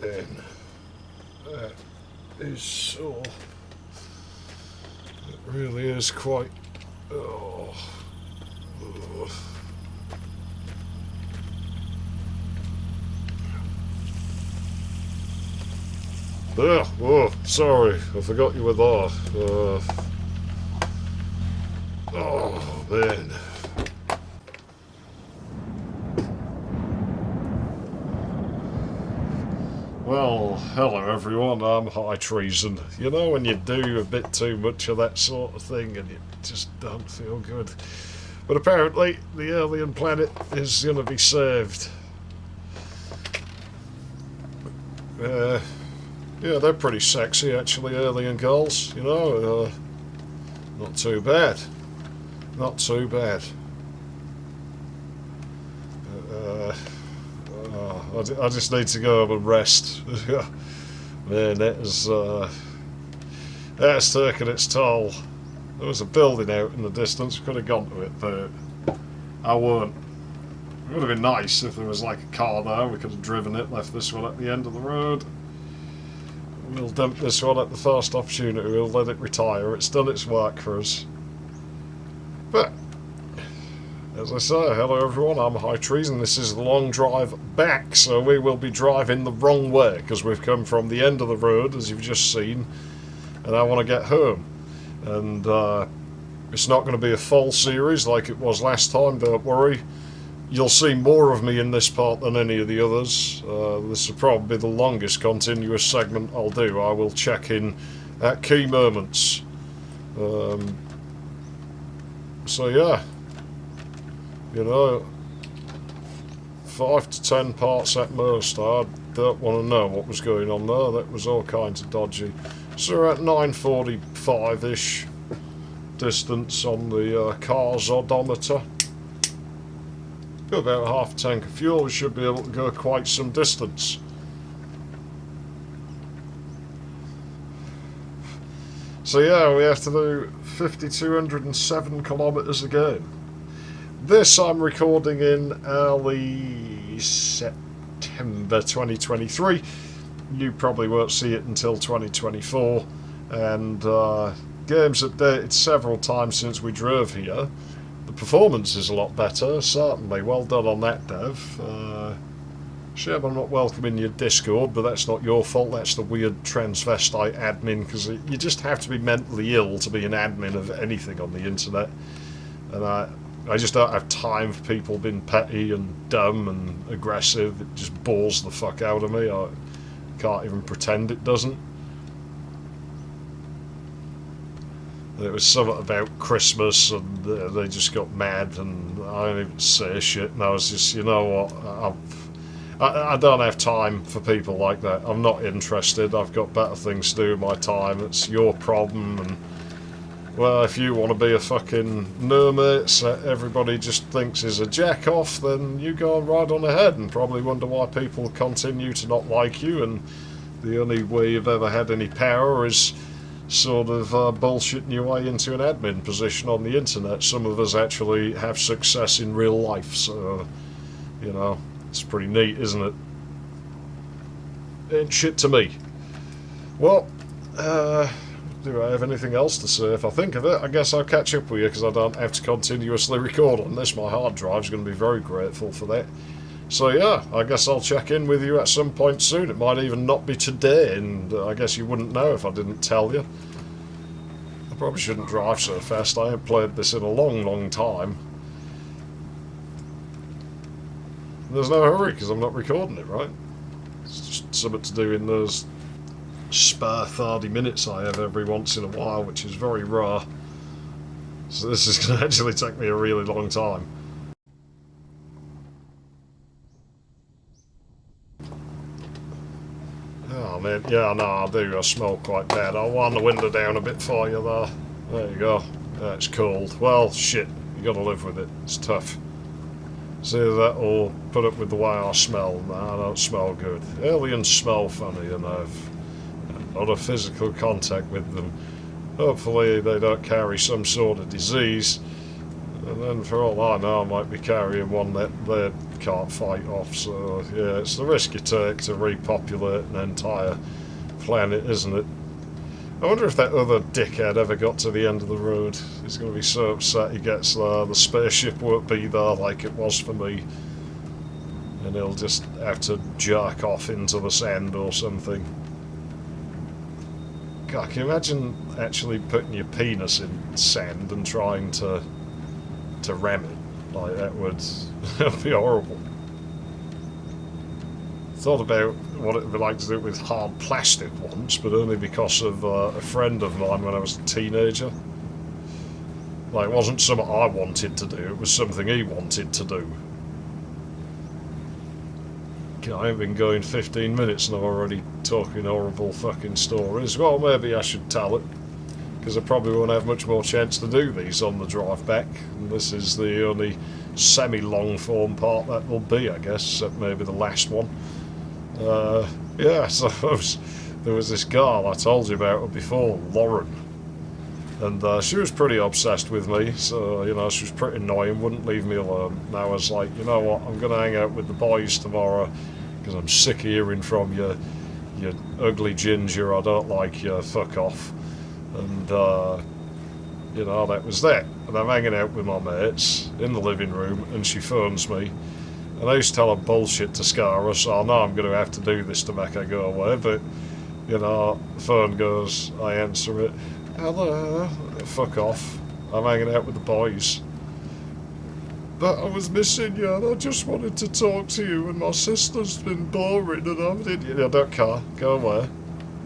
man. That is so... It really is quite... Oh... Ugh. Oh, sorry, I forgot you were there. Oh, man. Well, hello everyone, I'm High Treason. You know when you do a bit too much of that sort of thing and you just don't feel good. But apparently the alien planet is going to be saved. Yeah, they're pretty sexy actually, alien girls, you know. Not too bad. Not too bad. I just need to go home and rest. Man, that's taken its toll. There was a building out in the distance, could have gone to it, but I won't. It would have been nice if there was like a car there, we could have driven it, left this one at the end of the road. We'll dump this one at the first opportunity, we'll let it retire, it's done its work for us. But, as I say, hello everyone, I'm High Treason, this is the long drive back, so we will be driving the wrong way, because we've come from the end of the road, as you've just seen, and I want to get home. And it's not going to be a full series like it was last time, don't worry. You'll see more of me in this part than any of the others. This will probably be the longest continuous segment I'll do. I will check in at key moments. So yeah, you know, 5 to 10 parts at most. I don't want to know what was going on there. That was all kinds of dodgy. So we're at 9:45-ish distance on the car's odometer. Got about half a tank of fuel, we should be able to go quite some distance. So yeah, we have to do 5,207 kilometres again. This I'm recording in early September 2023. You probably won't see it until 2024, and games updated several times since we drove here. The performance is a lot better, certainly. Well done on that, Dev. Shame I'm not welcoming your Discord, but that's not your fault. That's the weird transvestite admin, because you just have to be mentally ill to be an admin of anything on the internet. And I just don't have time for people being petty and dumb and aggressive. It just bores the fuck out of me. I can't even pretend it doesn't. It was something about Christmas and they just got mad and I didn't even say shit, and I was just, you know what, I don't have time for people like that. I'm not interested. I've got better things to do with my time. It's your problem. And well, if you want to be a fucking no-mates that everybody just thinks is a jack-off, then you go right on ahead and probably wonder why people continue to not like you, and the only way you've ever had any power is sort of bullshitting your way into an admin position on the internet. Some of us actually have success in real life, so, you know, it's pretty neat, isn't it? Ain't shit to me. Well, do I have anything else to say? If I think of it, I guess I'll catch up with you, because I don't have to continuously record on this. My hard drive's going to be very grateful for that. So yeah, I guess I'll check in with you at some point soon. It might even not be today, and I guess you wouldn't know if I didn't tell you. I probably shouldn't drive so fast. I haven't played this in a long, long time. There's no hurry, because I'm not recording it, right? It's just something to do in those spare 30 minutes I have every once in a while, which is very rare. So this is going to actually take me a really long time. Oh man, yeah, no, I do. I smell quite bad. I'll wind the window down a bit for you there. There you go. It's cold. Well, shit, you gotta live with it. It's tough. See that, or put up with the way I smell. No, I don't smell good. Aliens smell funny, and I've a lot of physical contact with them. Hopefully they don't carry some sort of disease. And then for all I know, I might be carrying one that they can't fight off. So yeah, it's the risk you take to repopulate an entire planet, isn't it? I wonder if that other dickhead ever got to the end of the road. He's going to be so upset he gets there. The spaceship won't be there like it was for me. And he'll just have to jerk off into the sand or something. God, can you imagine actually putting your penis in sand and trying to ram it? Like, that would be horrible. Thought about what it would be like to do it with hard plastic once, but only because of a friend of mine when I was a teenager. Like, it wasn't something I wanted to do, it was something he wanted to do. I haven't been going 15 minutes and I'm already talking horrible fucking stories. Well, maybe I should tell it, because I probably won't have much more chance to do these on the drive back. And this is the only semi-long form part that will be, I guess, except maybe the last one. Yeah, so there was this girl I told you about before, Lauren, and she was pretty obsessed with me, so, you know, she was pretty annoying, wouldn't leave me alone. And I was like, you know what, I'm going to hang out with the boys tomorrow, because I'm sick of hearing from you, you ugly ginger, I don't like you, fuck off. And, you know, that was that. And I'm hanging out with my mates in the living room, and she phones me. And I used to tell her bullshit to scare her, so I know I'm going to have to do this to make her go away, but, you know, the phone goes, I answer it, hello, fuck off, I'm hanging out with the boys. But I was missing you, and I just wanted to talk to you, and my sister's been boring, and I don't care, go away.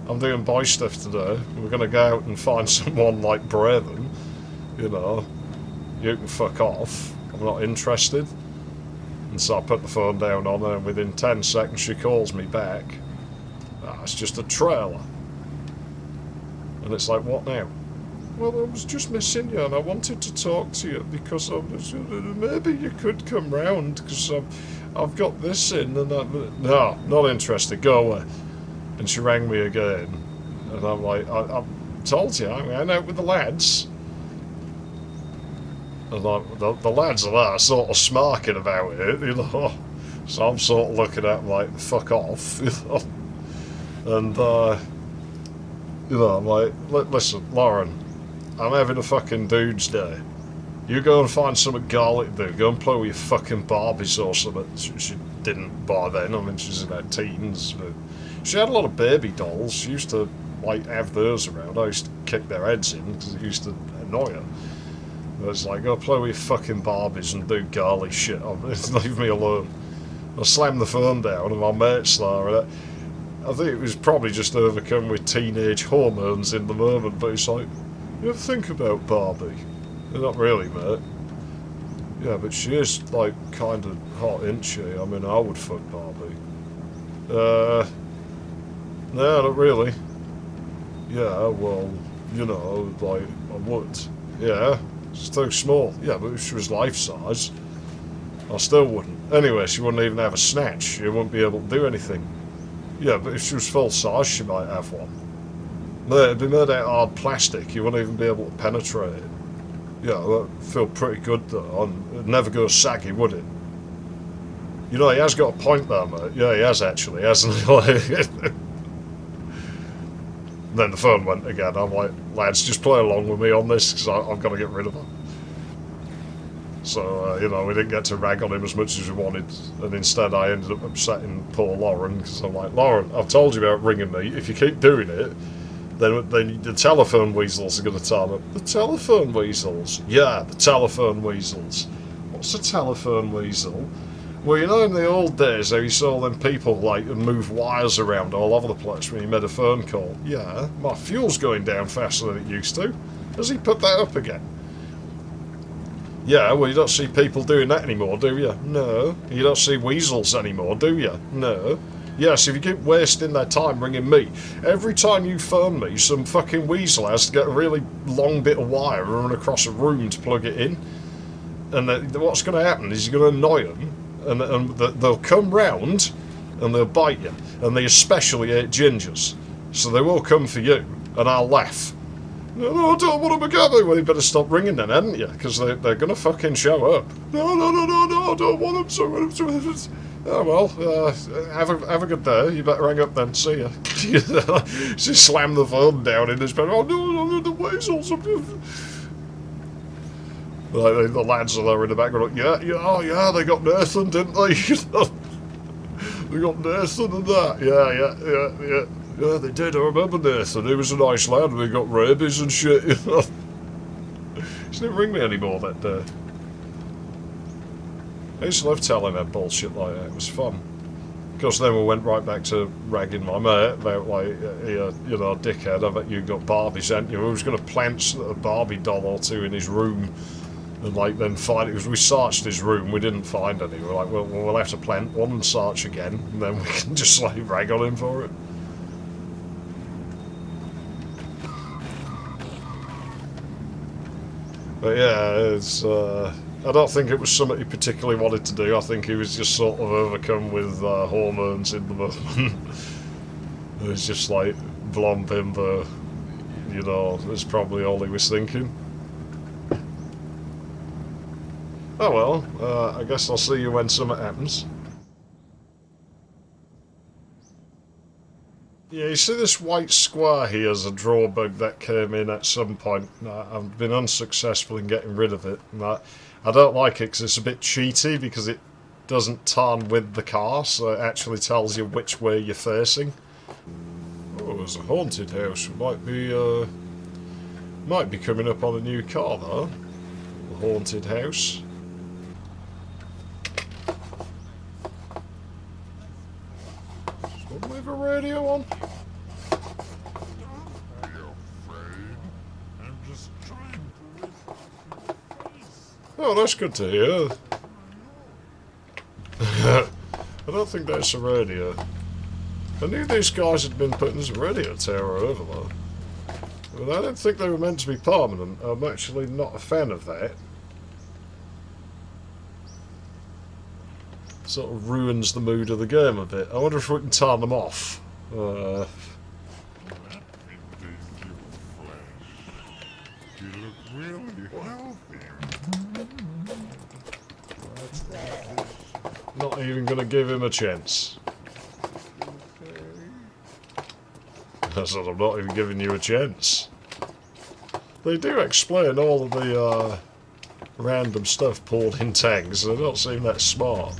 I'm doing boy stuff today, we're going to go out and find someone like Braden, you know, you can fuck off, I'm not interested. And so I put the phone down on her, and within 10 seconds she calls me back. It's just a trailer. And it's like, what now? Well, I was just missing you, and I wanted to talk to you because maybe you could come round, because I've got this in, and no, not interested, go away. And she rang me again, and I'm like, I told you, I'm out with the lads. And the lads are there sort of smirking about it, you know. So I'm sort of looking at them like, fuck off, you know. And, you know, I'm like, listen, Lauren, I'm having a fucking dude's day. You go and find something garlic to do. Go and play with your fucking Barbies or something. She didn't by then. I mean, she's in her teens. But she had a lot of baby dolls. She used to, like, have those around. I used to kick their heads in because it used to annoy her. But it's like, go play with your fucking Barbies and do girly shit. Leave me alone. I slammed the phone down and my mate's there. And I think it was probably just overcome with teenage hormones in the moment. But it's like, you ever think about Barbie? Not really, mate. Yeah, but she is, like, kind of hot, isn't she? I mean, I would fuck Barbie. No, not really. Yeah, well, you know, like, I would. Yeah, she's too small. Yeah, but if she was life-size, I still wouldn't. Anyway, she wouldn't even have a snatch. She wouldn't be able to do anything. Yeah, but if she was full-size, she might have one. No, it'd be made out of hard plastic. You wouldn't even be able to penetrate it. Yeah, that'd feel pretty good, though. And it'd never go saggy, would it? You know, he has got a point there, mate. Yeah, he has, actually, hasn't he? Then the phone went again. I'm like, lads, just play along with me on this, because I've got to get rid of her. So, you know, we didn't get to rag on him as much as we wanted, and instead I ended up upsetting poor Lauren, because I'm like, Lauren, I've told you about ringing me. If you keep doing it, then the telephone weasels are going to turn up. The telephone weasels? Yeah, the telephone weasels. What's a telephone weasel? Well, you know, in the old days, how you saw them people, like, move wires around all over the place when you made a phone call. Yeah, my fuel's going down faster than it used to. Has he put that up again? Yeah, well, you don't see people doing that anymore, do you? No. You don't see weasels anymore, do you? No. Yes, if you keep wasting their time ringing me, every time you phone me, some fucking weasel has to get a really long bit of wire and run across a room to plug it in. And what's going to happen is you're going to annoy them, and they'll come round and they'll bite you. And they especially hate gingers. So they will come for you, and I'll laugh. No, no, I don't want them again. Well, you better stop ringing then, hadn't you? Because they're going to fucking show up. No, no, no, no, no, I don't want them to. Oh, well, have a good day. You better hang up then. See ya. She slammed the phone down in his bed. Oh, no, no, the weasels. Like, the lads are there in the background. Yeah, yeah, oh, yeah, they got Nathan, didn't they? They got Nathan and that. Yeah. Yeah, they did. I remember Nathan. He was a nice lad and he got rabies and shit, you know. He didn't ring me anymore that day. I used to love telling that bullshit like that. It was fun. Because then we went right back to ragging my mate about, like, you know, dickhead, I bet you got Barbies, hadn't you? We was going to plant a Barbie doll or two in his room and, like, then find it. Because we searched his room, we didn't find any. We were like, well, we'll have to plant one and search again, and then we can just, like, rag on him for it. But yeah, it's, I don't think it was something he particularly wanted to do. I think he was just sort of overcome with hormones in the moment. It was just like, blonde bimbo, you know, that's probably all he was thinking. Oh well, I guess I'll see you when something happens. Yeah, you see this white square here is a drawbug that came in at some point. I've been unsuccessful in getting rid of it. And I don't like it because it's a bit cheaty because it doesn't turn with the car, so it actually tells you which way you're facing. Oh, there's a haunted house. Might be coming up on a new car though. A haunted house. Don't leave a radio on. Oh, that's good to hear. I don't think that's a radio. I knew these guys had been putting this radio tower over there. But I didn't think they were meant to be permanent. I'm actually not a fan of that. Sort of ruins the mood of the game a bit. I wonder if we can turn them off. Not even going to give him a chance. I said I'm not even giving you a chance. They do explain all of the random stuff poured in tanks, they don't seem that smart.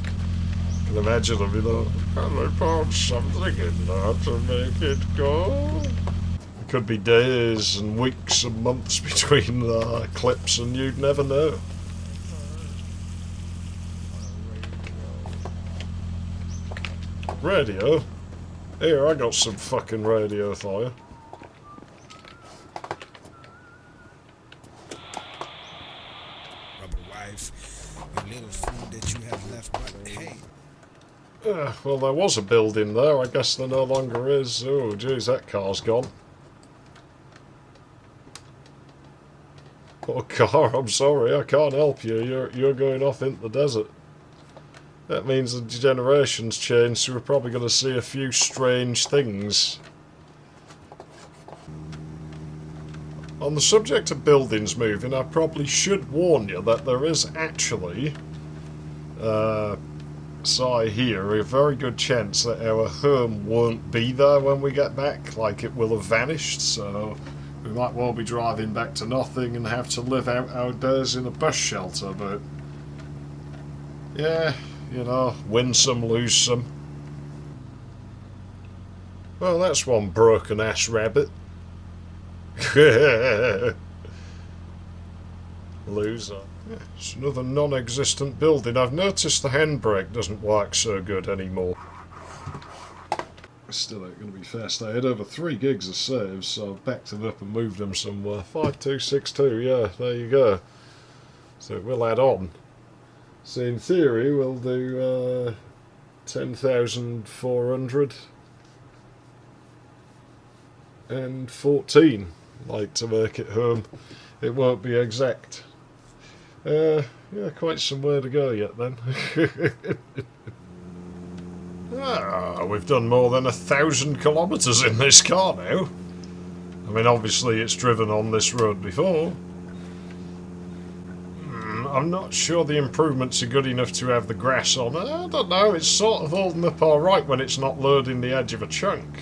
I can imagine them, you know, and they poured something in there to make it go. It could be days and weeks and months between clips and you'd never know. Radio? Here, I got some fucking radio for you. Rubber wife, the little food that you have left, but hey. Well, there was a building there. I guess there no longer is. Oh, jeez, that car's gone. Oh, car, I'm sorry. I can't help you. You're going off into the desert. That means the generation's changed, so we're probably going to see a few strange things. On the subject of buildings moving, I probably should warn you that there is actually, here, a very good chance that our home won't be there when we get back, like it will have vanished, so we might well be driving back to nothing and have to live out our days in a bus shelter, but yeah, you know, win some, lose some. Well, that's one broken ass rabbit. Loser. Yeah, it's another non-existent building. I've noticed the handbrake doesn't work so good anymore. Still ain't going to be fast. I had over 3 gigs of saves, so I've backed them up and moved them somewhere. 5262, yeah, there you go. So we'll add on. So in theory, we'll do 10,400 and 14, like to make it home. It won't be exact. Yeah, quite some way to go yet then. We've done more than 1,000 kilometres in this car now. I mean, obviously it's driven on this road before. I'm not sure the improvements are good enough to have the grass on. I don't know, it's sort of holding up alright when it's not loading the edge of a chunk.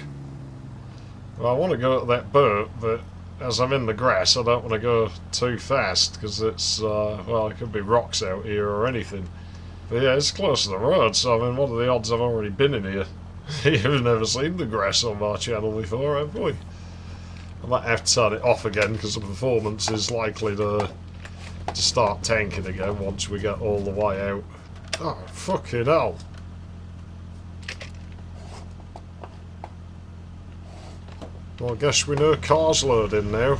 Well, I want to go at that boat, but as I'm in the grass, I don't want to go too fast, because it's, well, it could be rocks out here or anything. But yeah, it's close to the road, so I mean, what are the odds I've already been in here? You've never seen the grass on my channel before, have we? I might have to turn it off again, because the performance is likely to start tanking again once we get all the way out. Oh, fucking hell. Well, I guess we know car's loading now.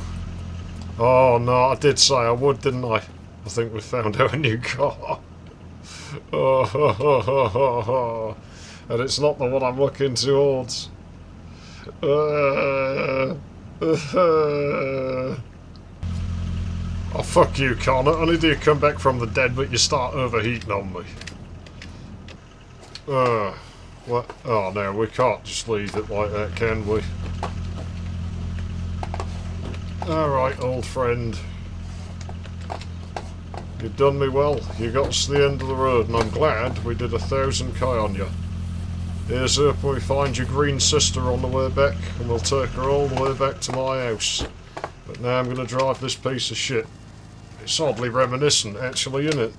Oh no, I did say I would, didn't I? I think we found out a new car. Oh, ho, ho, ho, ho, ho. And it's not the one I'm looking towards. Oh, fuck you, car. Not only do you come back from the dead, but you start overheating on me. What? Oh no, we can't just leave it like that, can we? Alright, old friend. You've done me well. You got us to the end of the road, and I'm glad we did 1,000k on you. Here's hoping we find your green sister on the way back, and we'll take her all the way back to my house. But now I'm going to drive this piece of shit. It's oddly reminiscent, actually, isn't it?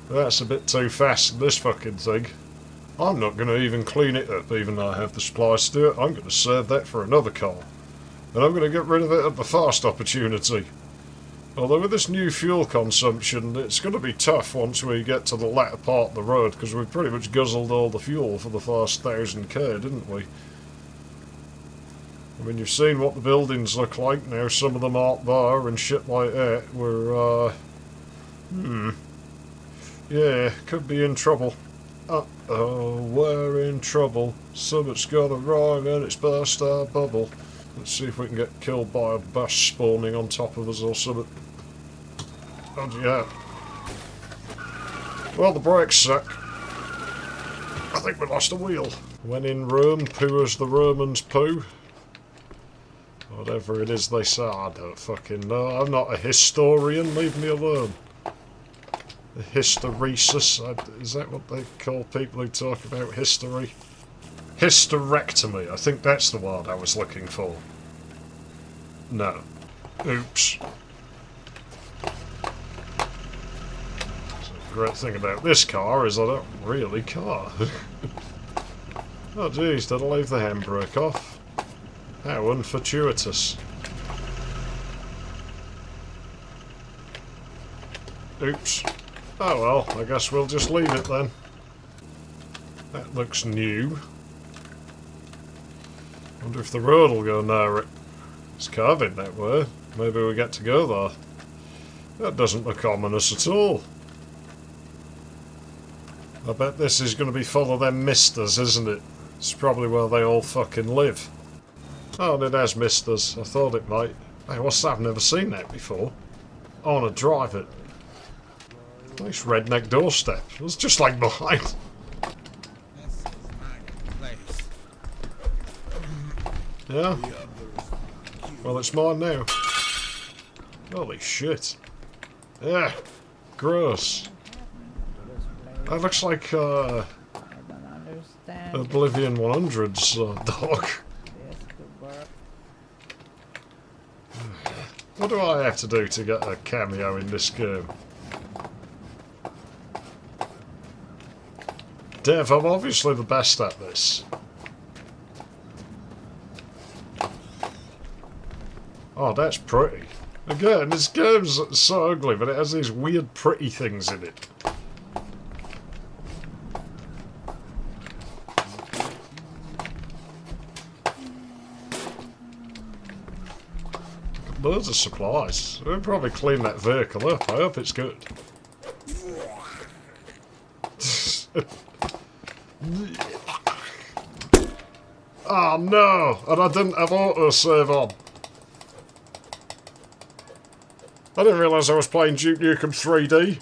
That's a bit too fast, this fucking thing. I'm not going to even clean it up, even though I have the supplies to do it. I'm going to save that for another car. And I'm going to get rid of it at the first opportunity. Although with this new fuel consumption, it's going to be tough once we get to the latter part of the road, because we've pretty much guzzled all the fuel for the first 1,000k, didn't we? I mean, you've seen what the buildings look like now. Some of them aren't there and shit like that. We're, yeah, could be in trouble. Uh-oh, we're in trouble. Something's gone wrong and it's burst our bubble. Let's see if we can get killed by a bus spawning on top of us or something. Oh yeah. Well, the brakes suck. I think we lost a wheel. When in Rome, poo as the Romans poo. Whatever it is they say, I don't fucking know. I'm not a historian, leave me alone. A hysteresis, is that what they call people who talk about history? Hysterectomy, I think that's the word I was looking for. No. Oops. So the great thing about this car is I don't really car. Oh jeez, did I leave the handbrake off? How unfortuitous. Oops. Oh well, I guess we'll just leave it then. That looks new. Wonder if the road will go near it. It's curving that way. Maybe we get to go there. That doesn't look ominous at all. I bet this is going to be full of them misters, isn't it? It's probably where they all fucking live. Oh, and it has misters. I thought it might. Hey, what's that? I've never seen that before. I want to drive it. Nice redneck doorstep. It's just like mine. Yeah? Well, it's mine now. Holy shit. Yeah. Gross. That looks like, Oblivion 100's dog. What do I have to do to get a cameo in this game? Dev, I'm obviously the best at this. Oh, that's pretty. Again, this game's so ugly, but it has these weird pretty things in it. Loads of supplies. We'll probably clean that vehicle up. I hope it's good. Oh no! And I didn't have autosave on. I didn't realise I was playing Duke Nukem 3D.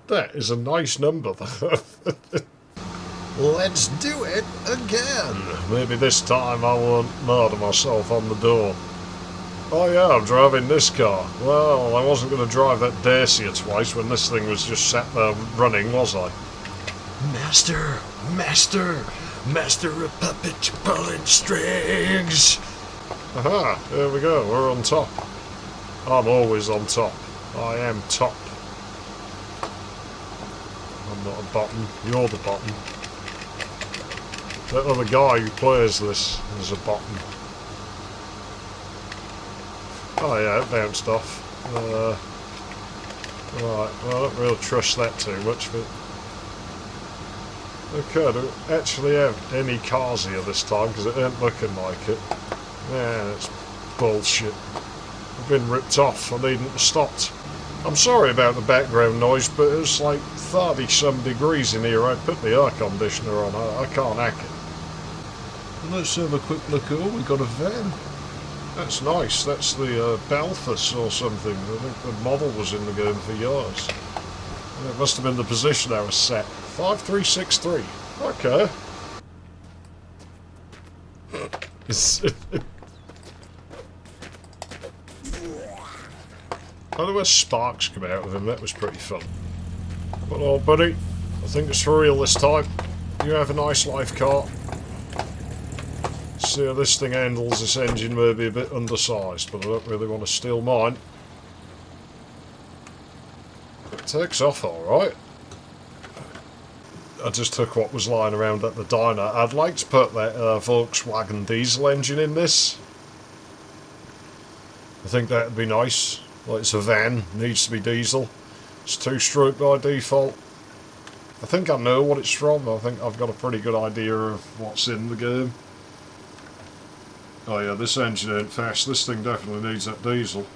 That is a nice number though. Let's do it again. Maybe this time I won't murder myself on the door. Oh yeah, I'm driving this car. Well, I wasn't going to drive that Dacia twice when this thing was just sat there running, was I? Master of puppet pulling strings. Aha, here we go, we're on top. I'm always on top. I am top. I'm not a bottom, you're the bottom. That other guy who plays this is a bottom. Oh yeah, it bounced off. Right, well I don't really trust that too much, but... Okay, I don't actually have any cars here this time, because it ain't looking like it. Yeah, it's bullshit. I've been ripped off, I needn't have stopped. I'm sorry about the background noise, but it's like 30-some degrees in here. I put the air conditioner on, I can't hack it. Let's have a quick look. Oh, we got a van. That's nice. That's the Balthus or something. I think the model was in the game for years. It must have been the position I was set. 5363. Okay. How do sparks come out of him? That was pretty fun. Well, old buddy, I think it's for real this time. You have a nice life, car. See how this thing handles. This engine may be a bit undersized, but I don't really want to steal mine. It takes off alright. I just took what was lying around at the diner. I'd like to put that Volkswagen diesel engine in this. I think that'd be nice. Like, it's a van, needs to be diesel. It's 2-stroke by default. I think I know what it's from. I think I've got a pretty good idea of what's in the game. Oh yeah, this engine ain't fast. This thing definitely needs that diesel.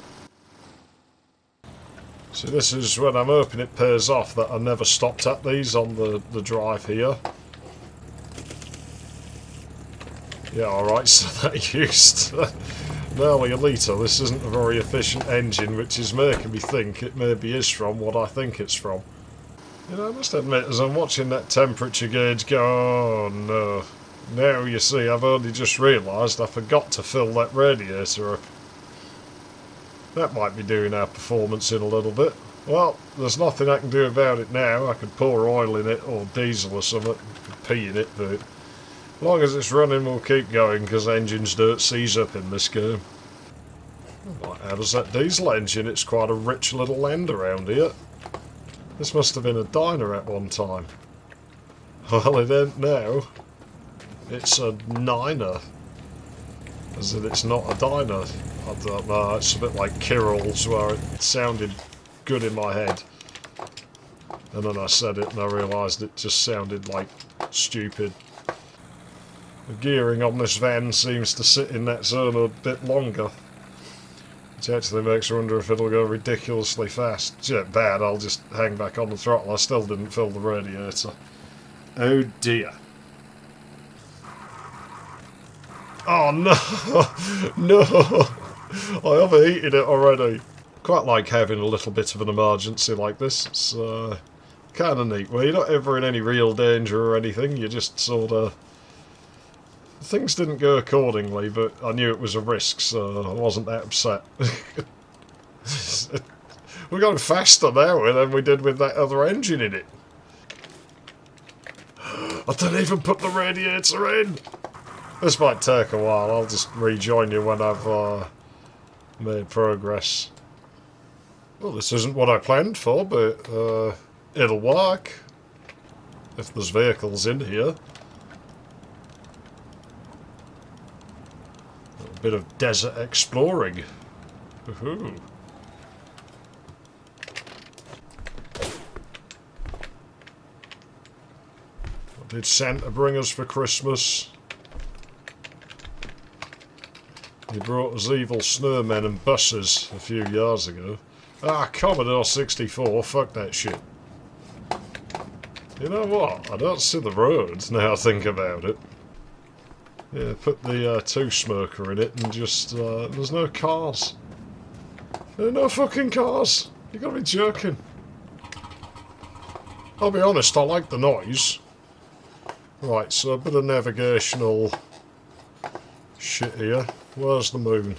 So this is when I'm hoping it pays off that I never stopped at these on the drive here. Yeah, alright, so that used nearly a litre. This isn't a very efficient engine, which is making me think it maybe is from what I think it's from. You know, I must admit, as I'm watching that temperature gauge go, oh no. Now you see, I've only just realised I forgot to fill that radiator up. That might be doing our performance in a little bit. Well, there's nothing I can do about it now. I could pour oil in it, or diesel or something, pee in it, but as long as it's running we'll keep going, because engines don't seize up in this game. Right, how does that diesel engine? It's quite a rich little land around here. This must have been a diner at one time. Well, it ain't now. It's a niner. As in, it's not a diner. I don't know, it's a bit like Kirill's, where it sounded good in my head. And then I said it and I realised it just sounded like stupid. The gearing on this van seems to sit in that zone a bit longer. Which actually makes me wonder if it'll go ridiculously fast. It's not bad, I'll just hang back on the throttle. I still didn't fill the radiator. Oh dear. Oh no! No! I overheated it already. Quite like having a little bit of an emergency like this. It's kind of neat. Well, you're not ever in any real danger or anything. You just sort of... Things didn't go accordingly, but I knew it was a risk, so I wasn't that upset. We're going faster now than we did with that other engine in it. I didn't even put the radiator in! This might take a while. I'll just rejoin you when I've made progress. Well, this isn't what I planned for, but it'll work. If there's vehicles in here. A little bit of desert exploring. Woohoo. What did Santa bring us for Christmas? He brought us evil snowmen and buses a few years ago. Ah, Commodore 64, fuck that shit. You know what? I don't see the road now I think about it. Yeah, put the two-smoker in it and just... there's no cars. There are no fucking cars. You gotta be joking. I'll be honest, I like the noise. Right, so a bit of navigational shit here. Where's the moon?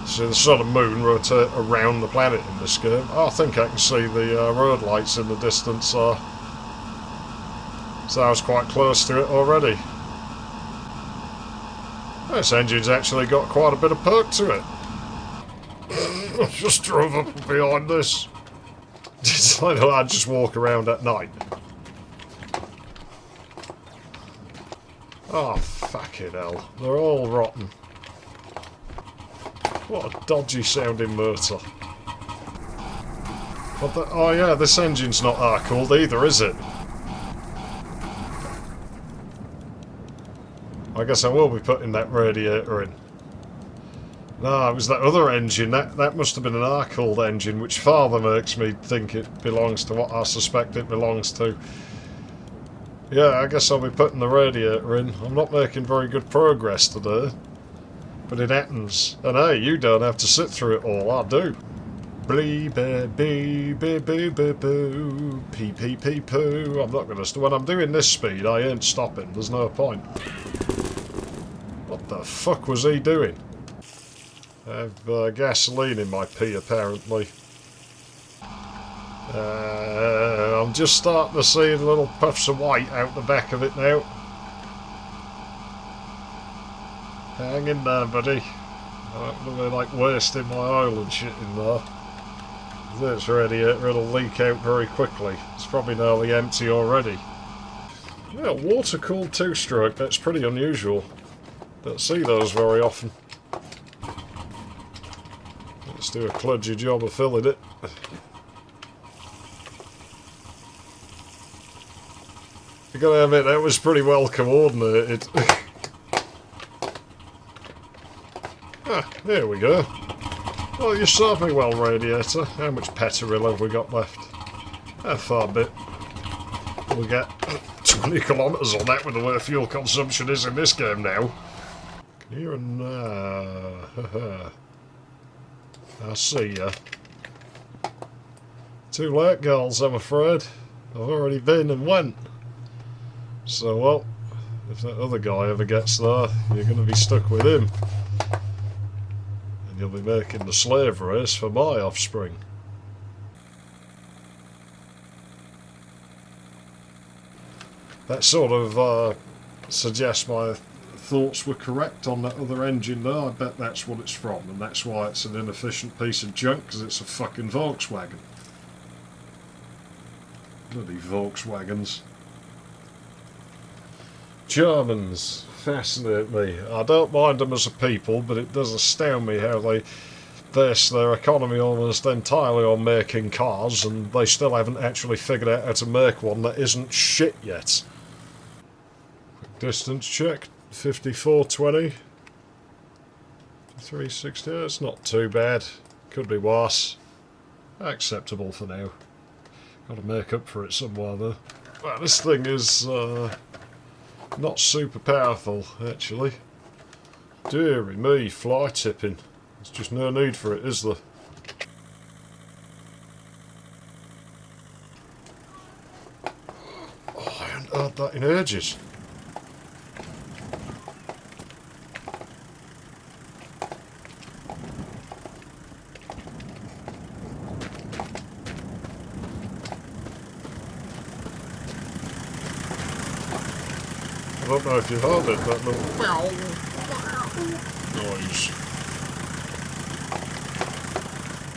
See the sun and moon rotate around the planet in this game. Oh, I think I can see the road lights in the distance. So I was quite close to it already. This engine's actually got quite a bit of perk to it. I just drove up behind this. It's like I just walk around at night. Oh, fucking hell. They're all rotten. What a dodgy sounding motor. Oh yeah, this engine's not air-cooled either, is it? I guess I will be putting that radiator in. No, it was that other engine. That must have been an air-cooled engine, which farther makes me think it belongs to what I suspect it belongs to. Yeah, I guess I'll be putting the radiator in. I'm not making very good progress today. But it happens. And hey, you don't have to sit through it all, I do. Blee bee bee bee boo boo boo. Pee pee pee poo. I'm not gonna when I'm doing this speed I ain't stopping, there's no point. What the fuck was he doing? I have gasoline in my pee apparently. I'm just starting to see the little puffs of white out the back of it now. Hang in there, buddy. I don't want to be like wasting my oil and shit in there. If this radiator, it'll leak out very quickly. It's probably nearly empty already. Yeah, water-cooled two-stroke, that's pretty unusual. Don't see those very often. Let's do a kludgy job of filling it. I gotta admit, that was pretty well coordinated. Ah, there we go. Well, you served me well, radiator. How much petrol have we got left? A fair bit. We'll get 20 kilometres on that with the way fuel consumption is in this game now. Can you hear I see ya. Too late, girls, I'm afraid. I've already been and went. So, well, if that other guy ever gets there, you're going to be stuck with him. And you'll be making the slave race for my offspring. That sort of suggests my thoughts were correct on that other engine there. I bet that's what it's from, and that's why it's an inefficient piece of junk, because it's a fucking Volkswagen. Bloody Volkswagens. Germans fascinate me. I don't mind them as a people, but it does astound me how they base their economy almost entirely on making cars, and they still haven't actually figured out how to make one that isn't shit yet. Quick distance check, 54.20. 360, it's not too bad. Could be worse. Acceptable for now. Got to make up for it somewhere though. Well, this thing is not super powerful, actually. Deary me, fly tipping. There's just no need for it, is there? Oh, I haven't heard that in ages. I don't know if you've heard it, that little noise.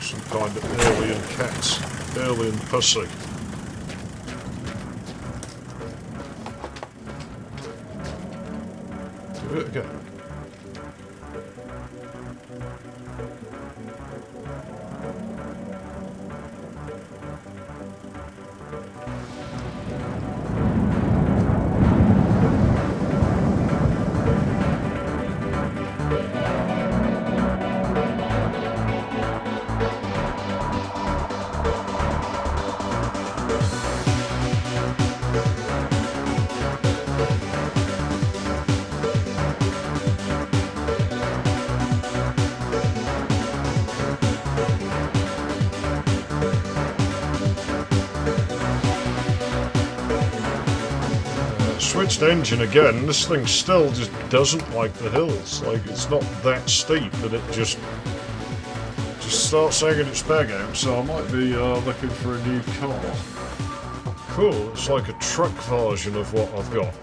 Some kind of alien cat. Alien pussy. Do it again. switched engine again, this thing still just doesn't like the hills. Like, it's not that steep that it just starts sagging its peg out, so I might be looking for a new car. Cool, it's like a truck version of what I've got.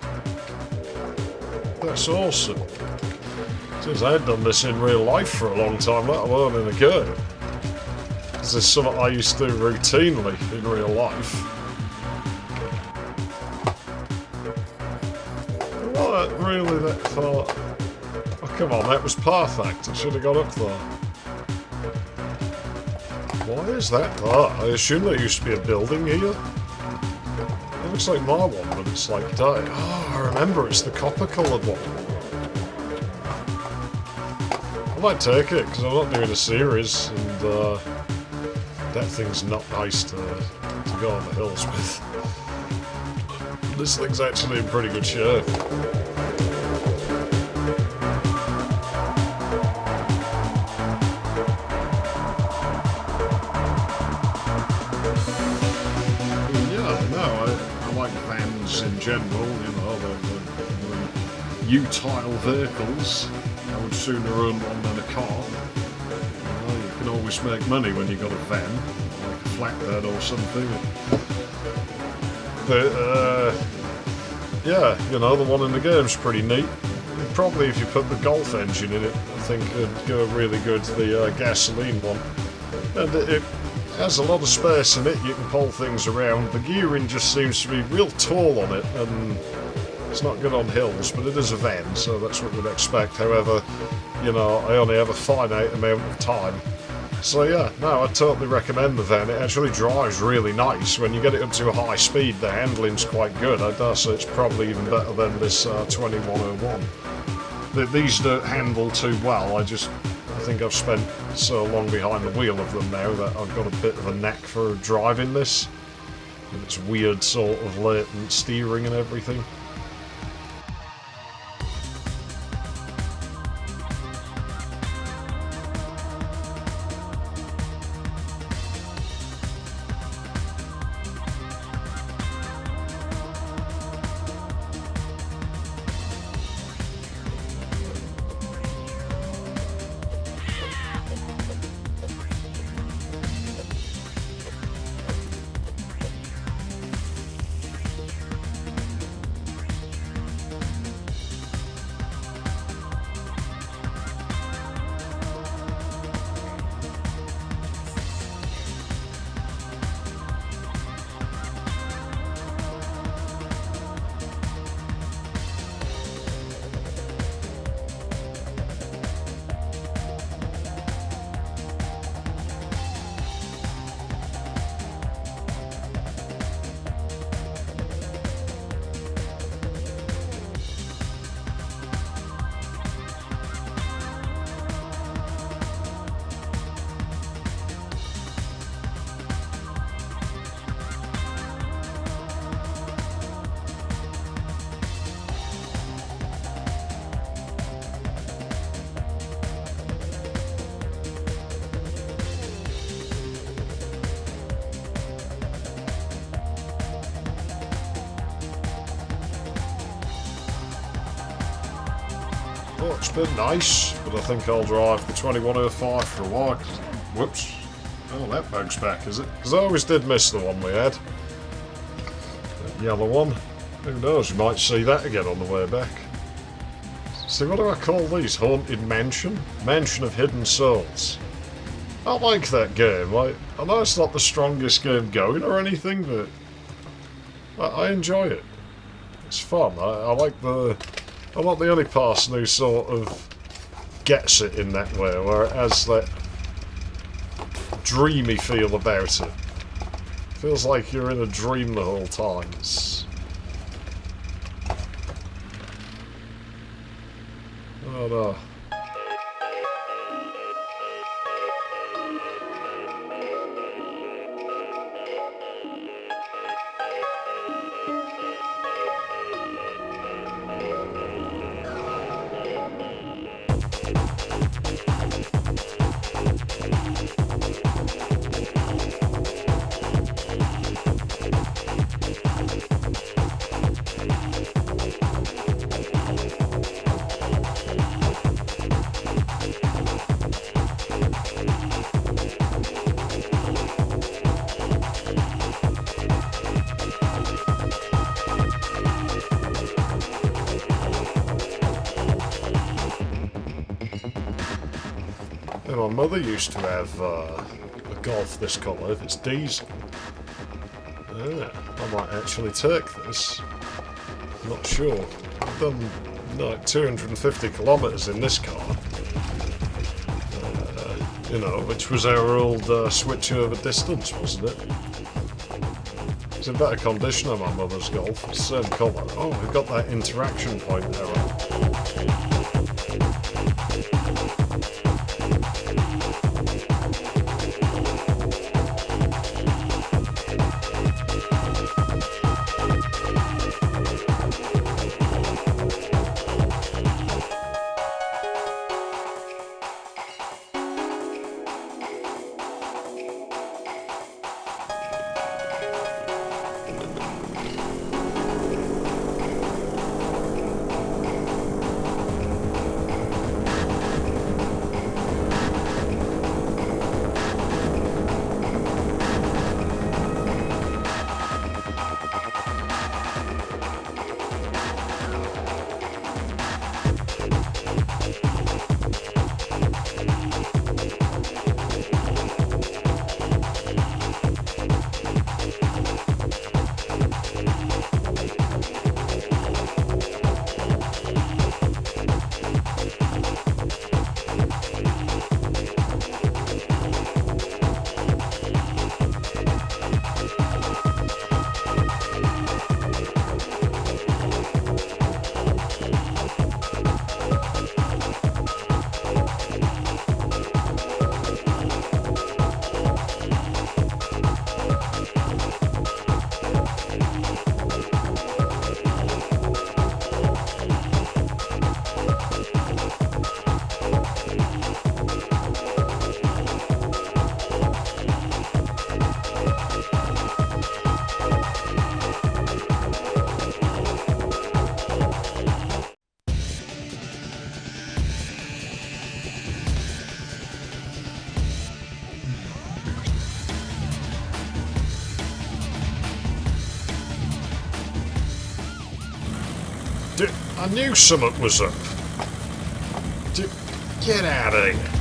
That's awesome. Since I had done this in real life for a long time, let alone in a game. This is something I used to do routinely in real life. What? Really that far? Oh, come on, that was perfect. I should have got up there. Why is that there? I assume there used to be a building here. It looks like my one, but it's like day. Oh, I remember, it's the copper-coloured one. I might take it, because I'm not doing a series, and that thing's not nice to go on the hills with. This thing's actually in pretty good shape. In general, you know, the utile vehicles. I would sooner own one than a car. You can always make money when you've got a van, like a flatbed or something. But, yeah, you know, the one in the game's pretty neat. Probably if you put the Golf engine in it, I think it'd go really good, the gasoline one. And it has a lot of space in it, you can pull things around. The gearing just seems to be real tall on it, and it's not good on hills, but it is a van, so that's what we'd expect. However, you know, I only have a finite amount of time. So yeah, no, I totally recommend the van. It actually drives really nice. When you get it up to a high speed, the handling's quite good. I dare say it's probably even better than this 2101. These don't handle too well. I think I've spent so long behind the wheel of them now that I've got a bit of a knack for driving this. And it's weird sort of latent steering and everything. Well, it's been nice, but I think I'll drive the 2105 for a while. Whoops. Oh, that bug's back, is it? Because I always did miss the one we had. That yellow one. Who knows, we might see that again on the way back. See, what do I call these? Haunted Mansion? Mansion of Hidden Souls. I like that game. I know it's not the strongest game going or anything, but I enjoy it. It's fun. I'm not the only person who sort of gets it in that way, where it has that dreamy feel about it. Feels like you're in a dream the whole time. Oh no. my mother used to have a Golf this colour, if it's diesel. Yeah, I might actually take this. Not sure. I've done like 250 kilometres in this car. You know, which was our old switch over distance, wasn't it? It's in better condition than my mother's Golf. It's the same colour. Oh, we've got that interaction point error. I knew something was up. Get out of here.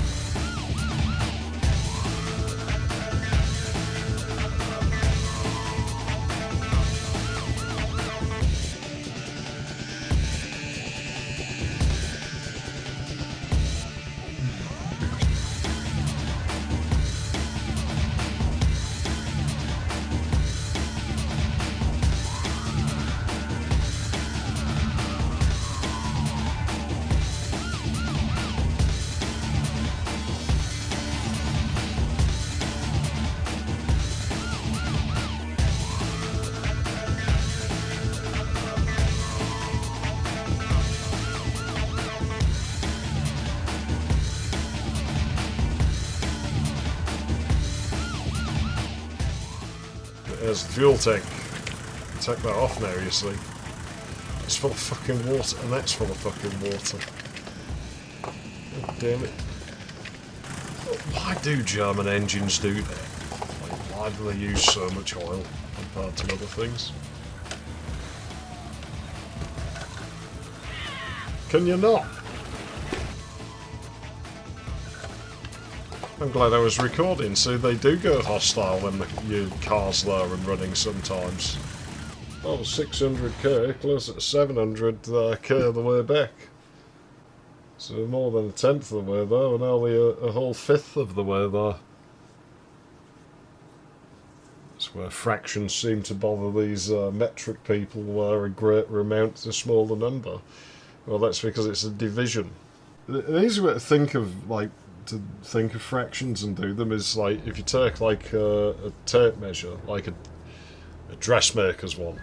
There's the fuel tank. Take that off now, you see. It's full of fucking water, and that's full of fucking water. God damn it. Why do German engines do that? Like, why do they use so much oil compared to other things? Can you not? I'm glad I was recording, so they do go hostile when your car's there and running sometimes. Oh, 600k, closer to 700k the way back. So more than a tenth of the way there, and only a whole fifth of the way there. That's where fractions seem to bother these metric people, where a greater amount is a smaller number. Well, that's because it's a division. An easy way to think of, fractions and do them is like if you take like a tape measure, like a dressmaker's one,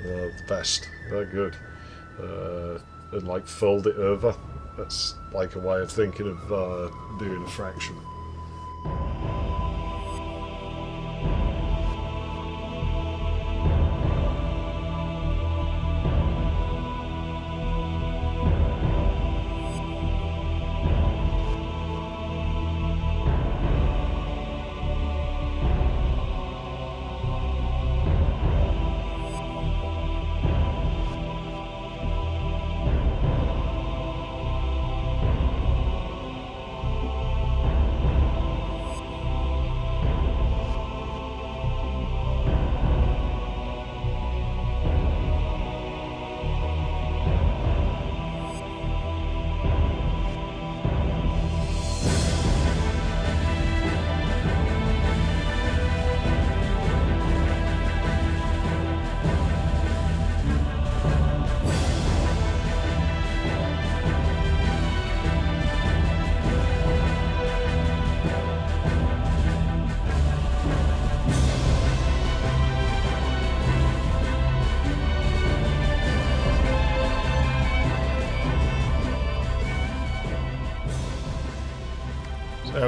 the best, they're good, and like fold it over. That's like a way of thinking of doing a fraction.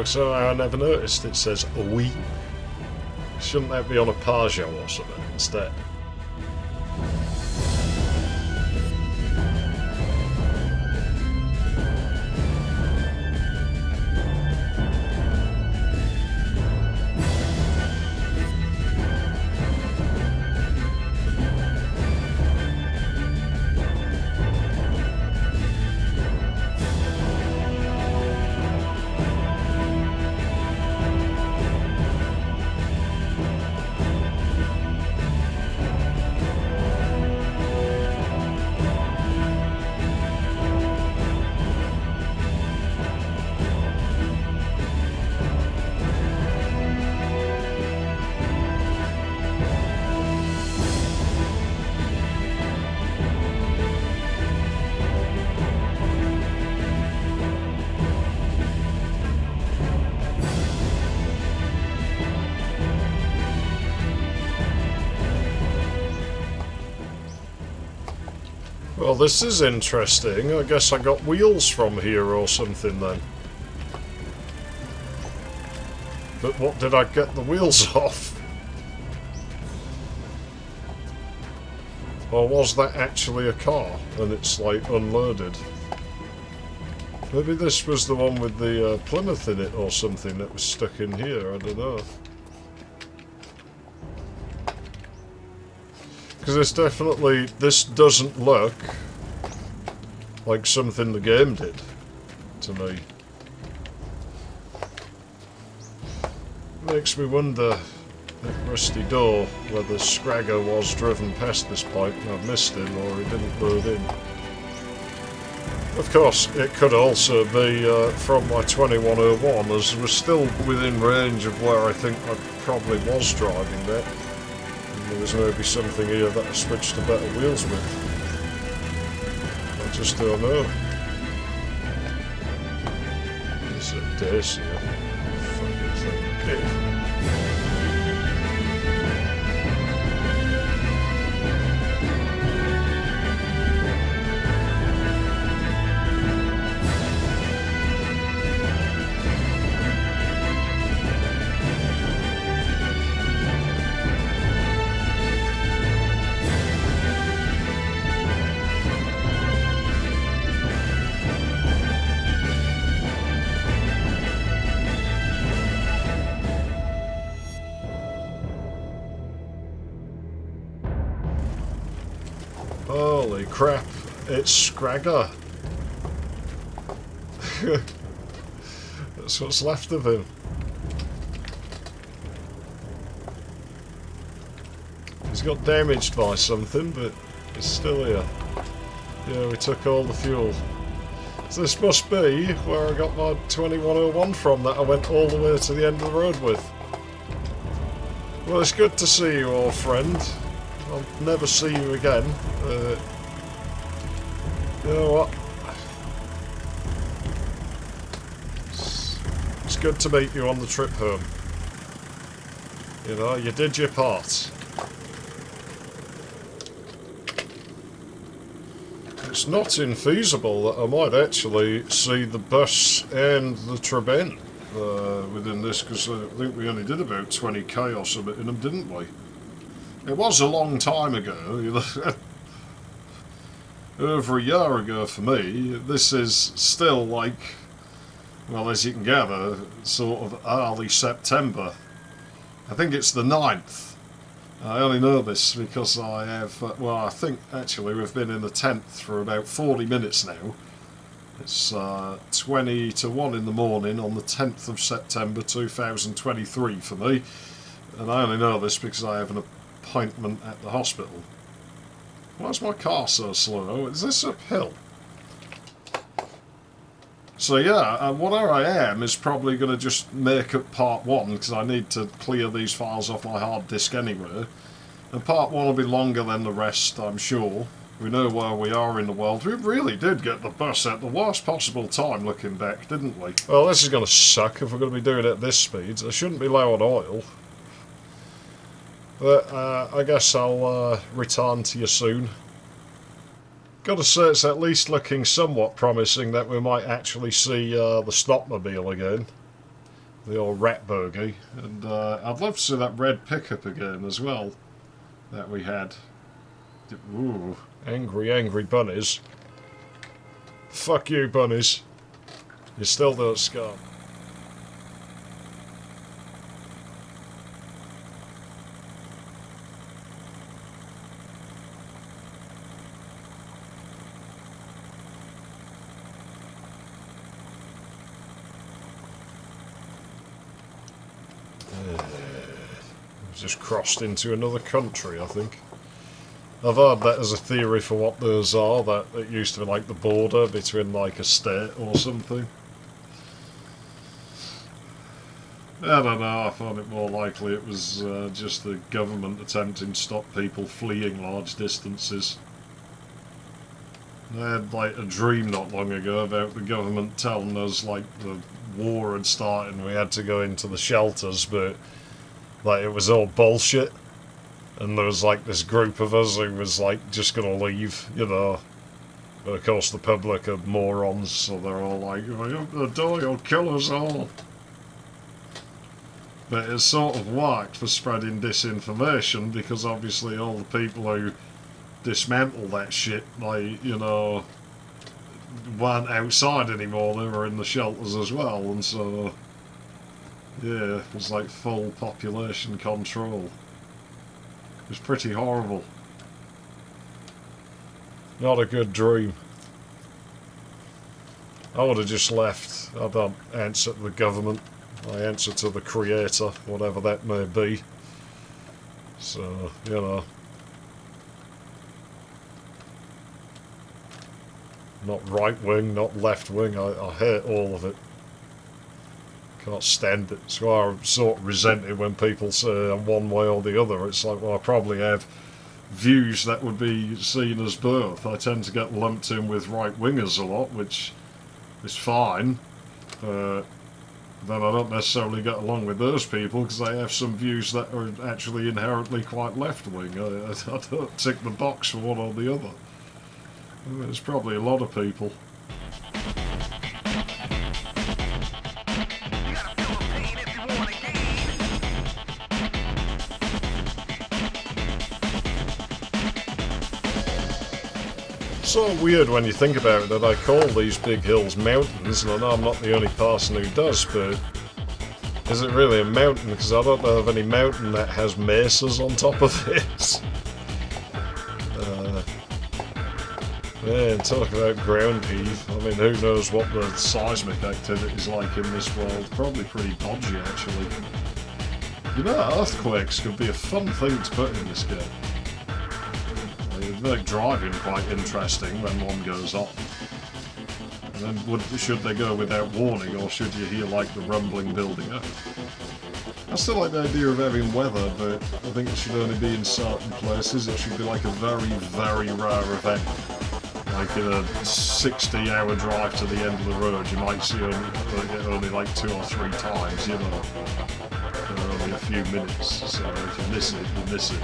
Oh, so I never noticed it says oui. Shouldn't that be on a Peugeot or something instead? Well, this is interesting. I guess I got wheels from here or something then. But what did I get the wheels off? Or was that actually a car and it's like unloaded? Maybe this was the one with the Plymouth in it or something that was stuck in here, I don't know. Because it's definitely, this doesn't look like something the game did to me. Makes me wonder, that rusty door, whether Scragger was driven past this point and I've missed him or he didn't load in. Of course, it could also be from my 2101, as we're still within range of where I think I probably was driving that. There was maybe something here that I switched to better wheels with. I just don't know. It's a Dacia. Fucking thing. Holy crap, it's Scragger. That's what's left of him. He's got damaged by something, but he's still here. Yeah, we took all the fuel. So this must be where I got my 2101 from that I went all the way to the end of the road with. Well, it's good to see you, old friend. I'll never see you again. You know what? It's good to meet you on the trip home. You know, you did your part. It's not infeasible that I might actually see the bus and the Trabant within this, because I think we only did about 20k or something in them, didn't we? It was a long time ago, you know, over a year ago for me. This is still like, well, as you can gather, sort of early September. I think it's the 9th. I only know this because I have, well, I think actually we've been in the 10th for about 40 minutes now. It's 20 to 1 in the morning on the 10th of September 2023 for me. And I only know this because I have an appointment at the hospital. Why is my car so slow? Is this uphill? So yeah, whatever I am is probably going to just make up part 1, because I need to clear these files off my hard disk anyway. And part 1 will be longer than the rest, I'm sure. We know where we are in the world. We really did get the bus at the worst possible time looking back, didn't we? Well, this is going to suck if we're going to be doing it at this speed. I shouldn't be low on oil. But I guess I'll return to you soon. Gotta say, it's at least looking somewhat promising that we might actually see the Snotmobile again. the old rat bogey, and I'd love to see that red pickup again as well that we had. Ooh, angry bunnies. Fuck you, bunnies. You still don't scum. Just crossed into another country, I think. I've heard that as a theory for what those are, that it used to be like the border between like a state or something. I don't know, I thought it more likely it was just the government attempting to stop people fleeing large distances. I had like a dream not long ago about the government telling us like the war had started and we had to go into the shelters, but like it was all bullshit. And there was like this group of us who was like just gonna leave, you know. But of course the public are morons, so they're all like, the door will kill us all. But it's sort of worked for spreading disinformation, because obviously all the people who dismantle that shit, like, you know, weren't outside anymore, they were in the shelters as well, and so yeah, it was like full population control. It was pretty horrible. Not a good dream. I would have just left. I don't answer to the government. I answer to the creator, whatever that may be. So, you know. Not right wing, not left wing. I hate all of it. Can't stand it. So I sort of resent it when people say I'm one way or the other. It's like, well, I probably have views that would be seen as both. I tend to get lumped in with right-wingers a lot, which is fine. Then I don't necessarily get along with those people because they have some views that are actually inherently quite left-wing. I don't tick the box for one or the other. There's probably a lot of people. So weird when you think about it that I call these big hills mountains, and I know I'm not the only person who does, but is it really a mountain? Because I don't know of any mountain that has mesas on top of it. Man, talk about ground heave. I mean, who knows what the seismic activity is like in this world. Probably pretty dodgy, actually. You know, earthquakes could be a fun thing to put in this game. They make driving quite interesting when one goes on. And then should they go without warning, or should you hear like the rumbling building up? I still like the idea of having weather, but I think it should only be in certain places. It should be like a very, very rare event. Like in a 60-hour drive to the end of the road, you might see only like 2 or 3 times, you know. For only a few minutes, so if you miss it, you miss it.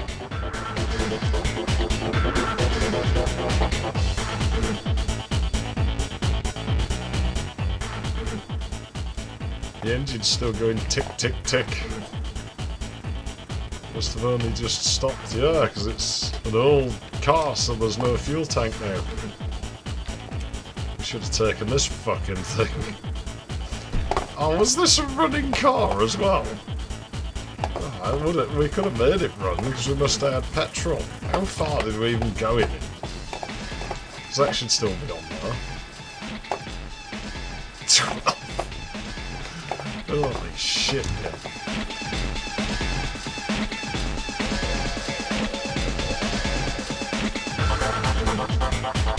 The engine's still going tick, tick, tick. Must have only just stopped, yeah, because it's an old car, so there's no fuel tank now. We should have taken this fucking thing. Oh, was this a running car as well? Oh, we could have made it run because we must have had petrol. How far did we even go in it? Because that should still be on there. Holy shit, yeah.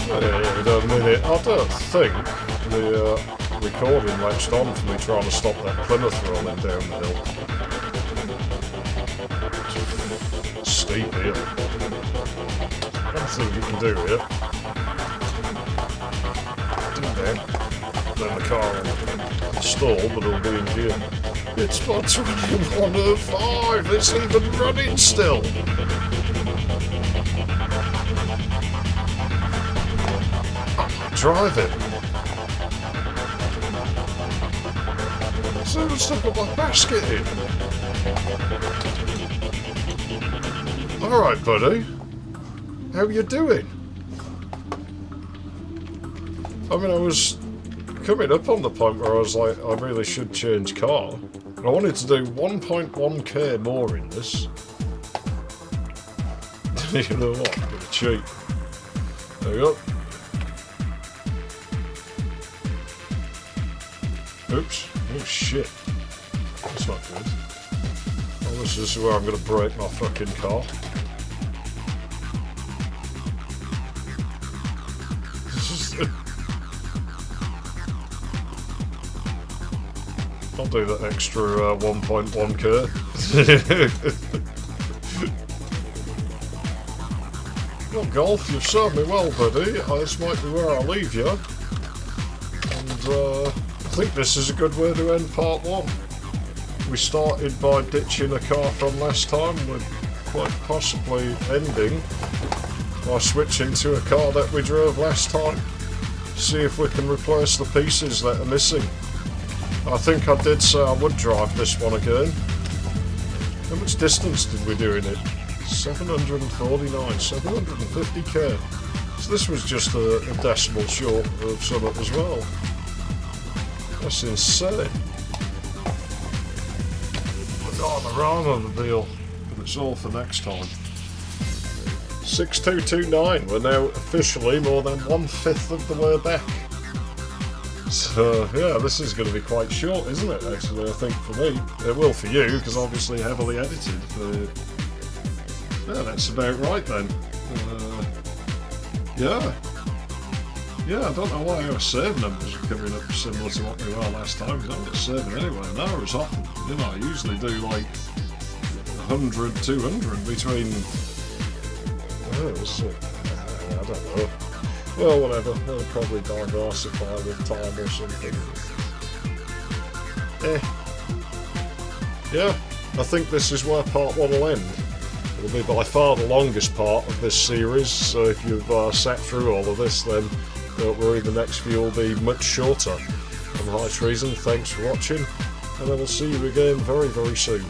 Wait a minute, I don't think the recording latched on for me trying to stop that Plymouth rolling down the hill. It's steep here. One thing you can do here. Do that. Then the car will stall, but it'll be in gear. It's my 2105, it's even running still! Drive it. Someone stuck a black basket in. Alright, buddy. How you doing? I mean, I was coming up on the point where I was like, I really should change car. And I wanted to do 1.1k more in this. You know what? I'm gonna cheat. There we go. Oops. Oh shit. That's not good. Well, this is where I'm gonna break my fucking car. I'll do that extra 1.1k. Well, Golf, you've served me well, buddy. This might be where I'll leave you. And I think this is a good way to end part 1. We started by ditching a car from last time. We're quite possibly ending by switching to a car that we drove last time. See if we can replace the pieces that are missing. I think I did say I would drive this one again. How much distance did we do in it? 749, 750k. So this was just a decimal short of Summit as well. That's insane. But on the wrong of the deal. But it's all for next time. 6229, we're now officially more than 1/5 of the way back. So, yeah, this is going to be quite short, isn't it, actually, I think, for me. It will for you, because obviously heavily edited. But, yeah, that's about right, then. Yeah. Yeah, I don't know why our save numbers are coming up similar to what they were last time, because I'm not saving anywhere now as often. You know, I usually do, like, 100, 200 between... I don't know. Well, whatever. They'll probably diversify with time or something. Yeah, I think this is where part 1 will end. It'll be by far the longest part of this series, so if you've sat through all of this, then don't worry, the next few will be much shorter. I'm High Treason, thanks for watching, and I will see you again very, very soon.